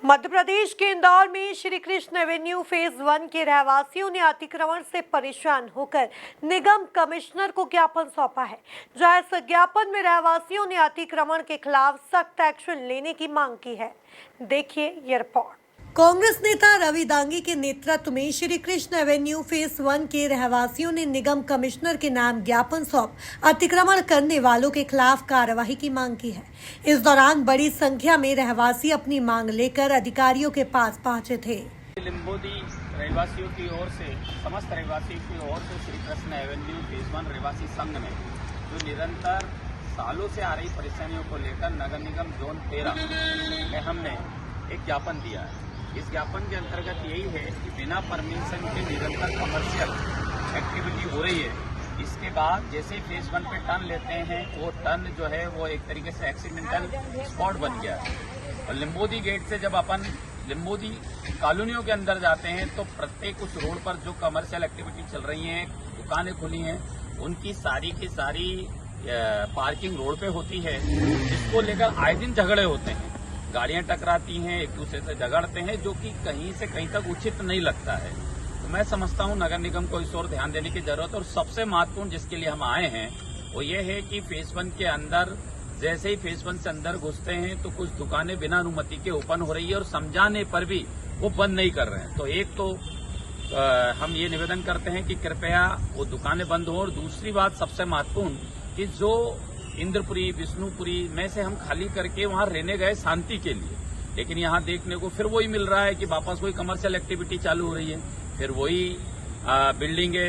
मध्य प्रदेश के इंदौर में Shri Krishna Avenue phase 1 के रहवासियों ने अतिक्रमण से परेशान होकर निगम कमिश्नर को ज्ञापन सौंपा है। जहां इस ज्ञापन में रहवासियों ने अतिक्रमण के खिलाफ सख्त एक्शन लेने की मांग की है। देखिए ये रिपोर्ट। कांग्रेस नेता रवि दांगी के नेतृत्व में श्री कृष्ण एवेन्यू फेज 1 के रहवासियों ने निगम कमिश्नर के नाम ज्ञापन सौंप अतिक्रमण करने वालों के खिलाफ कार्यवाही की मांग की है। इस दौरान बड़ी संख्या में रहवासी अपनी मांग लेकर अधिकारियों के पास पहुंचे थे। लिम्बोदी रहवासियों की ओर से समस्त रहवासियों की ओर से श्री कृष्ण एवेन्यू फेज 1 रहवासी संघ ने जो निरंतर सालों से आ रही परेशानियों को लेकर नगर निगम जोन 13 में हमने एक ज्ञापन दिया है। इस ज्ञापन के अंतर्गत यही है कि बिना परमिशन के निरंतर कमर्शियल एक्टिविटी हो रही है। इसके बाद जैसे ही फेज 1 पे टर्न लेते हैं वो टर्न जो है वो एक तरीके से एक्सीडेंटल स्पॉट बन गया है। और लिम्बोदी गेट से जब अपन लिम्बोदी कॉलोनियों के अंदर जाते हैं तो प्रत्येक उस रोड पर जो कमर्शियल एक्टिविटी चल रही हैं, दुकानें खुली हैं, उनकी सारी की सारी पार्किंग रोड पे होती है, जिसको लेकर आए दिन झगड़े होते हैं, गाड़ियां टकराती हैं, एक दूसरे से झगड़ते हैं, जो कि कहीं से कहीं तक उचित नहीं लगता है। तो मैं समझता हूं नगर निगम को इस ओर ध्यान देने की जरूरत है। और सबसे महत्वपूर्ण जिसके लिए हम आए हैं वो ये है कि फेज 1 के अंदर जैसे ही फेज 1 से अंदर घुसते हैं तो कुछ दुकानें बिना अनुमति के ओपन हो रही है और समझाने पर भी वो बंद नहीं कर रहे हैं। तो एक तो हम ये निवेदन करते हैं कि कृपया वो दुकानें बंद हो। और दूसरी बात सबसे महत्वपूर्ण कि जो इंद्रपुरी विष्णुपुरी में से हम खाली करके वहां रहने गए शांति के लिए, लेकिन यहां देखने को फिर वही मिल रहा है कि वापस वही कमर्शियल एक्टिविटी चालू हो रही है। फिर वही बिल्डिंगे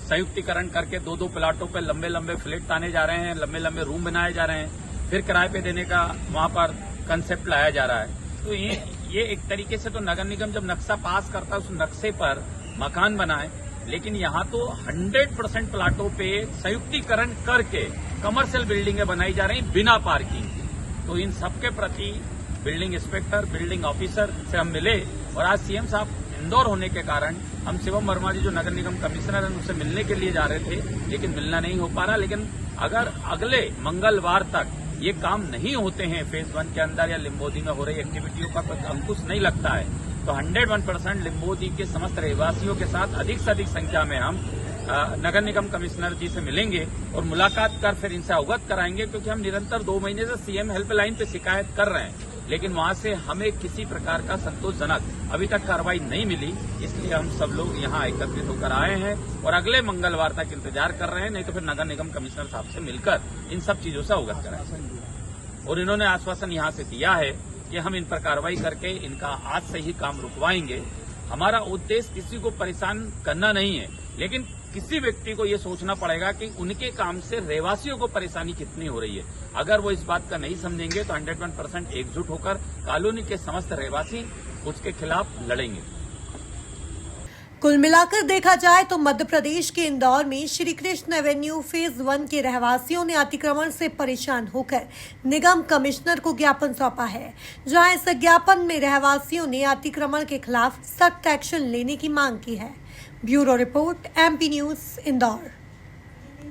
संयुक्तिकरण करके दो प्लाटों पे लंबे लंबे फ्लैट ताने जा रहे हैं, लंबे लंबे रूम बनाए जा रहे हैं, फिर किराए पे देने का वहां पर कंसेप्ट लाया जा रहा है। तो ये एक तरीके से तो नगर निगम जब नक्शा पास करता है उस नक्शे पर मकान बनाए, लेकिन यहाँ तो 100% प्लाटों पे संयुक्तिकरण करके कमर्शियल बिल्डिंगें बनाई जा रही बिना पार्किंग की। तो इन सबके प्रति बिल्डिंग इंस्पेक्टर, बिल्डिंग ऑफिसर से हम मिले और आज सीएम साहब इंदौर होने के कारण हम शिवम वर्मा जी जो नगर निगम कमिश्नर हैं उनसे मिलने के लिए जा रहे थे, लेकिन मिलना नहीं हो पा रहा। लेकिन अगर अगले मंगलवार तक ये काम नहीं होते हैं फेज 1 के अंदर या लिम्बोदी में हो रही एक्टिविटियों का कुछ अंकुश नहीं लगता है तो 101% लिम्बोदी के समस्त रहवासियों के साथ अधिक से अधिक संख्या में हम नगर निगम कमिश्नर जी से मिलेंगे और मुलाकात कर फिर इनसे अवगत कराएंगे, क्योंकि हम निरंतर 2 महीने से सीएम हेल्पलाइन पे शिकायत कर रहे हैं, लेकिन वहां से हमें किसी प्रकार का संतोषजनक अभी तक कार्रवाई नहीं मिली। इसलिए हम सब लोग यहाँ एकत्रित होकर आए हैं और अगले मंगलवार तक इंतजार कर रहे हैं, नहीं तो फिर नगर निगम कमिश्नर साहब से मिलकर इन सब चीजों से अवगत कराएंगे। और इन्होंने आश्वासन यहाँ से दिया है कि हम इन पर कार्रवाई करके इनका आज से ही काम रुकवाएंगे। हमारा उद्देश्य किसी को परेशान करना नहीं है, लेकिन किसी व्यक्ति को ये सोचना पड़ेगा कि उनके काम से रहवासियों को परेशानी कितनी हो रही है। अगर वो इस बात का नहीं समझेंगे तो 101% एकजुट होकर कॉलोनी के समस्त रहवासी उसके खिलाफ लड़ेंगे। कुल मिलाकर देखा जाए तो मध्य प्रदेश के इंदौर में श्री कृष्ण एवेन्यू फेज 1 के रहवासियों ने अतिक्रमण से परेशान होकर निगम कमिश्नर को ज्ञापन सौंपा है। जहां इस ज्ञापन में रहवासियों ने अतिक्रमण के खिलाफ सख्त एक्शन लेने की मांग की है। Bureau report, MP news, Indore.